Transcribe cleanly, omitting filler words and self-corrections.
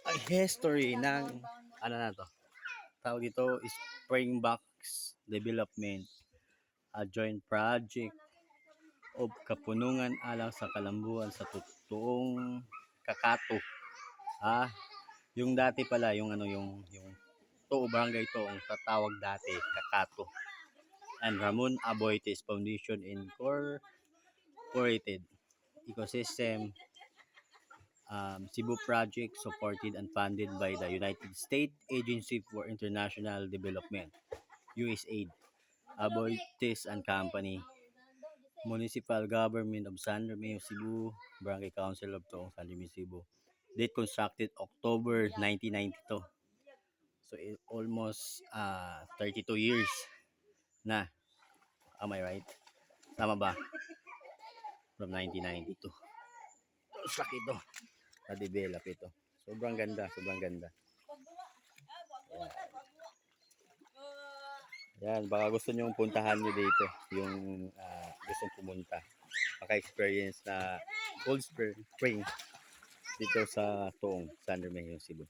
Ang history ng ano na to, tawag dito Springboks Development, a joint project of Kapunungan alang sa kalambuan sa totoong Kakato. Yung dati pala yung yung to barangay to ang tatawag dati Kakato. And Ramon Aboitiz Foundation Incorporated Ecosystem Cebu project supported and funded by the United States Agency for International Development, USAID, Aboitiz and Company, Municipal Government of San Romeo, Cebu, Barangay Council of Toong San Romeo, Cebu. Date constructed October 1992. So almost 32 years na. Am I right? Tama ba? From 1992. Laki ito. Na-develop ito. Sobrang ganda, sobrang ganda. Yan, baka gusto nyo puntahan nyo dito. Yung gustong pumunta. Maka-experience na cold spring dito sa Toong San Romeo, Cebu.